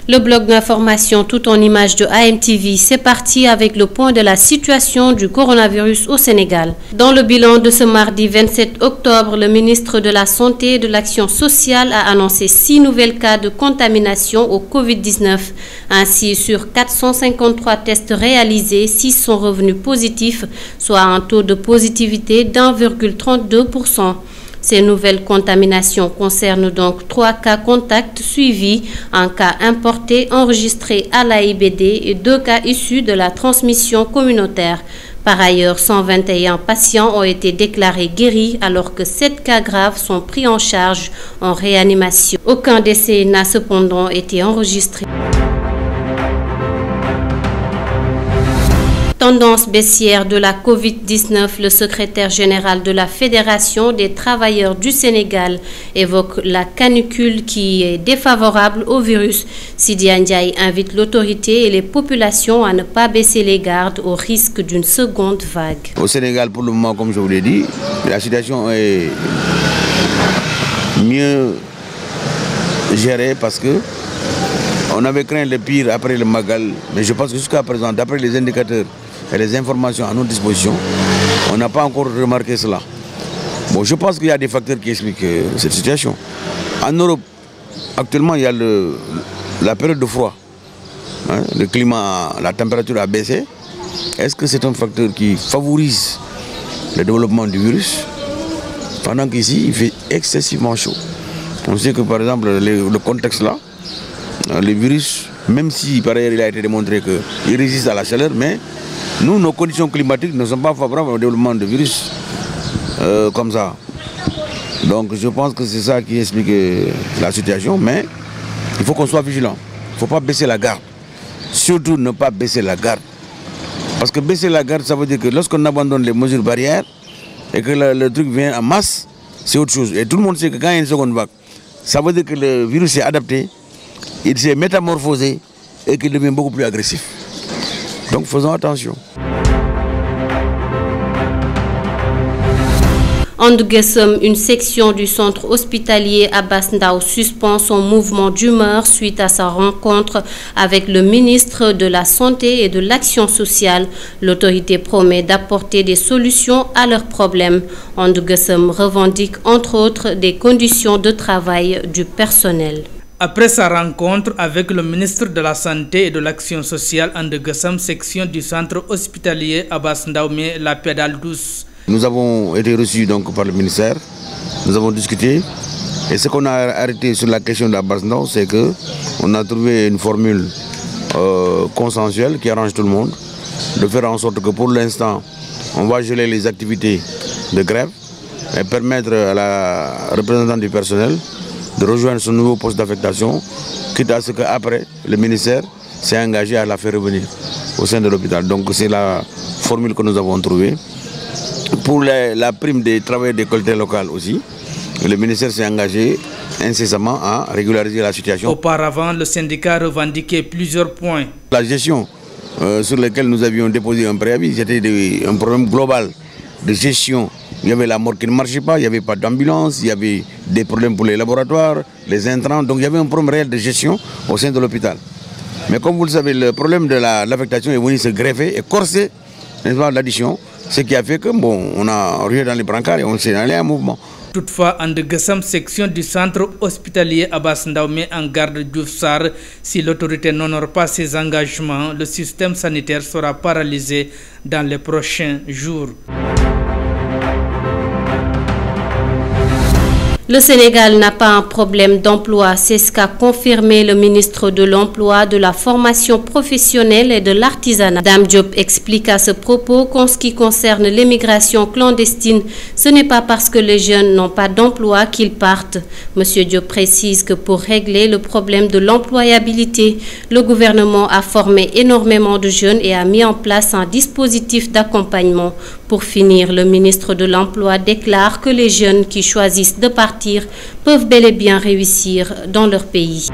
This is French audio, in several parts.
Le bloc d'information tout en images de AMTV, c'est parti avec le point de la situation du coronavirus au Sénégal. Dans le bilan de ce mardi 27 octobre, le ministre de la Santé et de l'Action sociale a annoncé 6 nouvelles cas de contamination au Covid-19. Ainsi, sur 453 tests réalisés, 6 sont revenus positifs, soit un taux de positivité d'1,32%. Ces nouvelles contaminations concernent donc 3 cas contacts suivis, un cas importé enregistré à l'AIBD et 2 cas issus de la transmission communautaire. Par ailleurs, 121 patients ont été déclarés guéris alors que 7 cas graves sont pris en charge en réanimation. Aucun décès n'a cependant été enregistré. Tendance baissière de la Covid-19, le secrétaire général de la Fédération des travailleurs du Sénégal évoque la canicule qui est défavorable au virus. Sidi Ndiaye invite l'autorité et les populations à ne pas baisser les gardes au risque d'une seconde vague. Au Sénégal, pour le moment, comme je vous l'ai dit, la situation est mieux gérée parce que on avait craint le pire après le Magal, mais je pense que jusqu'à présent, d'après les indicateurs et les informations à notre disposition, on n'a pas encore remarqué cela. Bon, je pense qu'il y a des facteurs qui expliquent cette situation. En Europe, actuellement, il y a la période de froid. Hein, le climat, la température a baissé. Est-ce que c'est un facteur qui favorise le développement du virus? Pendant qu'ici, il fait excessivement chaud. On sait que, par exemple, le contexte là, le virus, même si par ailleurs il a été démontré qu'il résiste à la chaleur, mais nous, nos conditions climatiques ne sont pas favorables au développement de virus comme ça. Donc je pense que c'est ça qui explique la situation, mais il faut qu'on soit vigilant. Il ne faut pas baisser la garde. Surtout ne pas baisser la garde. Parce que baisser la garde, ça veut dire que lorsqu'on abandonne les mesures barrières et que le truc vient en masse, c'est autre chose. Et tout le monde sait que quand il y a une seconde vague, ça veut dire que le virus s'est adapté, il s'est métamorphosé et qu'il devient beaucoup plus agressif. Donc faisons attention. Anduguessum, une section du centre hospitalier Abass Ndao suspend son mouvement d'humeur suite à sa rencontre avec le ministre de la Santé et de l'Action sociale. L'autorité promet d'apporter des solutions à leurs problèmes. Anduguessum revendique entre autres des conditions de travail du personnel. Après sa rencontre avec le ministre de la Santé et de l'Action sociale Anduguessum, section du centre hospitalier Abass Ndao, la pédale douce. Nous avons été reçus donc par le ministère, nous avons discuté et ce qu'on a arrêté sur la question d'Abass Ndao, c'est qu'on a trouvé une formule consensuelle qui arrange tout le monde, de faire en sorte que pour l'instant, on va geler les activités de grève et permettre à la représentante du personnel de rejoindre son nouveau poste d'affectation, quitte à ce qu'après, le ministère s'est engagé à la faire revenir au sein de l'hôpital. Donc c'est la formule que nous avons trouvée. Pour la prime des travailleurs des collectivités locales aussi, le ministère s'est engagé incessamment à régulariser la situation. Auparavant, le syndicat revendiquait plusieurs points. La gestion sur laquelle nous avions déposé un préavis, c'était un problème global de gestion. Il y avait la mort qui ne marchait pas, il n'y avait pas d'ambulance, il y avait des problèmes pour les laboratoires, les intrants. Donc il y avait un problème réel de gestion au sein de l'hôpital. Mais comme vous le savez, le problème de l'affectation est venu se greffer et corser l'addition. Ce qui a fait que on a rué dans les brancards et on s'est allé en mouvement. Toutefois, Anduguessum, section du centre hospitalier Abass Ndao, met en garde Diouf Sarr. Si l'autorité n'honore pas ses engagements, le système sanitaire sera paralysé dans les prochains jours. Le Sénégal n'a pas un problème d'emploi, c'est ce qu'a confirmé le ministre de l'Emploi, de la formation professionnelle et de l'artisanat. Dame Diop explique à ce propos qu'en ce qui concerne l'émigration clandestine, ce n'est pas parce que les jeunes n'ont pas d'emploi qu'ils partent. Monsieur Diop précise que pour régler le problème de l'employabilité, le gouvernement a formé énormément de jeunes et a mis en place un dispositif d'accompagnement. Pour finir, le ministre de l'Emploi déclare que les jeunes qui choisissent de partir peuvent bel et bien réussir dans leur pays.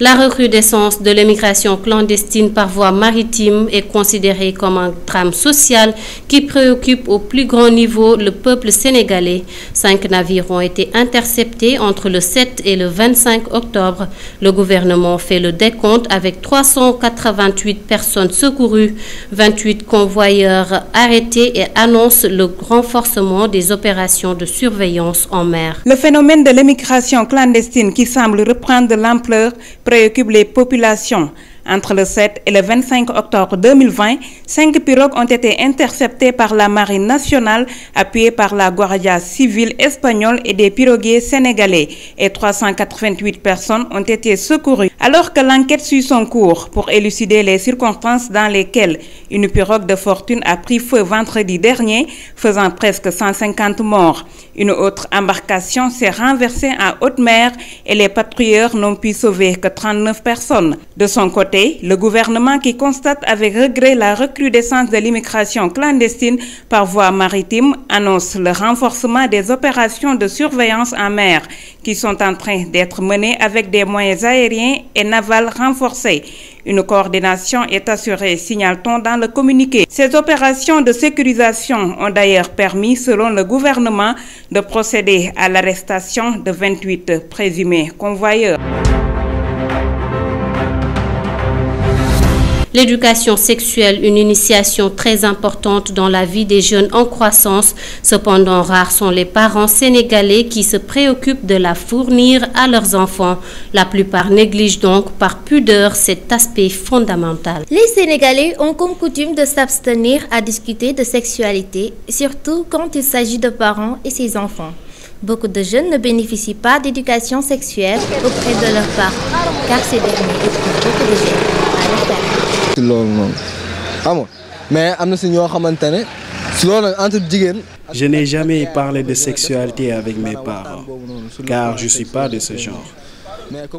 La recrudescence de l'immigration clandestine par voie maritime est considérée comme un drame social qui préoccupe au plus grand niveau le peuple sénégalais. 5 navires ont été interceptés entre le 7 et le 25 octobre. Le gouvernement fait le décompte avec 388 personnes secourues, 28 convoyeurs arrêtés et annonce le renforcement des opérations de surveillance en mer. Le phénomène de l'immigration clandestine qui semble reprendre de l'ampleur préoccupe les populations. Entre le 7 et le 25 octobre 2020, 5 pirogues ont été interceptées par la Marine nationale, appuyée par la Guardia civile espagnole et des piroguiers sénégalais, et 388 personnes ont été secourues. Alors que l'enquête suit son cours pour élucider les circonstances dans lesquelles une pirogue de fortune a pris feu vendredi dernier, faisant presque 150 morts. Une autre embarcation s'est renversée en haute mer et les patrouilleurs n'ont pu sauver que 39 personnes. De son côté, le gouvernement, qui constate avec regret la recrudescence de l'immigration clandestine par voie maritime, annonce le renforcement des opérations de surveillance en mer qui sont en train d'être menées avec des moyens aériens et navals renforcés. Une coordination est assurée, signale-t-on dans le communiqué. Ces opérations de sécurisation ont d'ailleurs permis, selon le gouvernement, de procéder à l'arrestation de 28 présumés convoyeurs. L'éducation sexuelle, une initiation très importante dans la vie des jeunes en croissance. Cependant, rares sont les parents sénégalais qui se préoccupent de la fournir à leurs enfants. La plupart négligent donc par pudeur cet aspect fondamental. Les Sénégalais ont comme coutume de s'abstenir à discuter de sexualité, surtout quand il s'agit de parents et ses enfants. Beaucoup de jeunes ne bénéficient pas d'éducation sexuelle auprès de leurs parents, car ces derniers éprouvent beaucoup de gêne à le faire. Je n'ai jamais parlé de sexualité avec mes parents, car je ne suis pas de ce genre.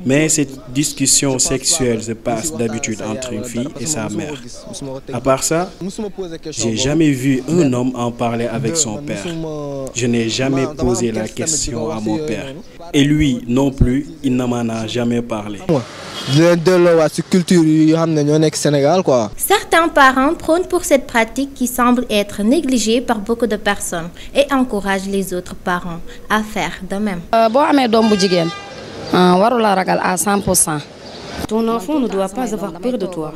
Mais cette discussion sexuelle se passe d'habitude entre une fille et sa mère. À part ça, je n'ai jamais vu un homme en parler avec son père. Je n'ai jamais posé la question à mon père. Et lui non plus, il ne m'en a jamais parlé. Certains parents prônent pour cette pratique qui semble être négligée par beaucoup de personnes et encouragent les autres parents à faire de même. Ton enfant ne doit pas avoir peur de toi.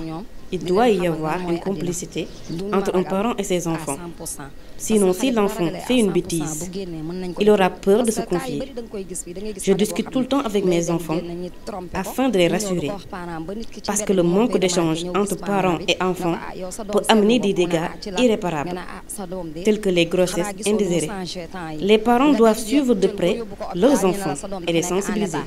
Il doit y avoir une complicité entre un parent et ses enfants. Sinon, si l'enfant fait une bêtise, il aura peur de se confier. Je discute tout le temps avec mes enfants afin de les rassurer. Parce que le manque d'échange entre parents et enfants peut amener des dégâts irréparables, tels que les grossesses indésirées. Les parents doivent suivre de près leurs enfants et les sensibiliser.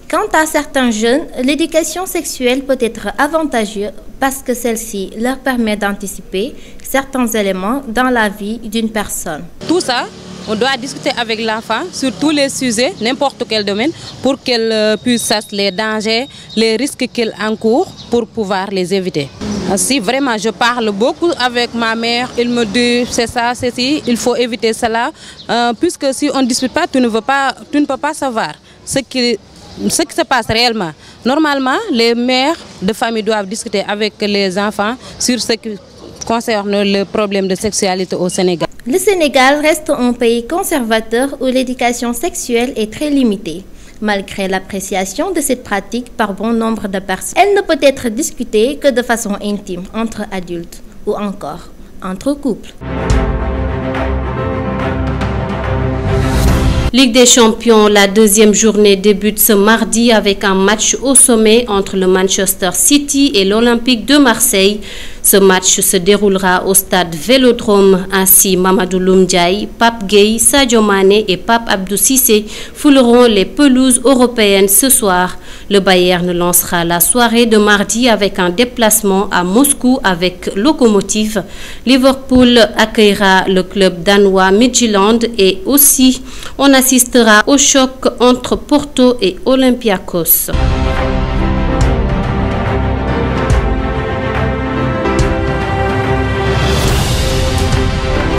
Quant à certains jeunes, l'éducation sexuelle peut être avantageuse parce que celle-ci leur permet d'anticiper certains éléments dans la vie d'une personne. Tout ça, on doit discuter avec l'enfant sur tous les sujets, n'importe quel domaine, pour qu'elle puisse savoir les dangers, les risques qu'elle encourt pour pouvoir les éviter. Si vraiment je parle beaucoup avec ma mère, elle me dit c'est ça, c'est ci, il faut éviter cela, puisque si on ne discute pas, tu ne peux pas savoir ce qui se passe réellement. Normalement, les mères de famille doivent discuter avec les enfants sur ce qui concerne le problème de sexualité au Sénégal. Le Sénégal reste un pays conservateur où l'éducation sexuelle est très limitée. Malgré l'appréciation de cette pratique par bon nombre de personnes, elle ne peut être discutée que de façon intime entre adultes ou encore entre couples. Ligue des Champions, la deuxième journée débute ce mardi avec un match au sommet entre le Manchester City et l'Olympique de Marseille. Ce match se déroulera au stade Vélodrome. Ainsi, Mamadou Loumdiaye, Pape Gueye, Sadio Mané et Pape Abdou Cissé fouleront les pelouses européennes ce soir. Le Bayern lancera la soirée de mardi avec un déplacement à Moscou avec Lokomotiv. Liverpool accueillera le club danois Midtjylland et aussi on assistera au choc entre Porto et Olympiakos.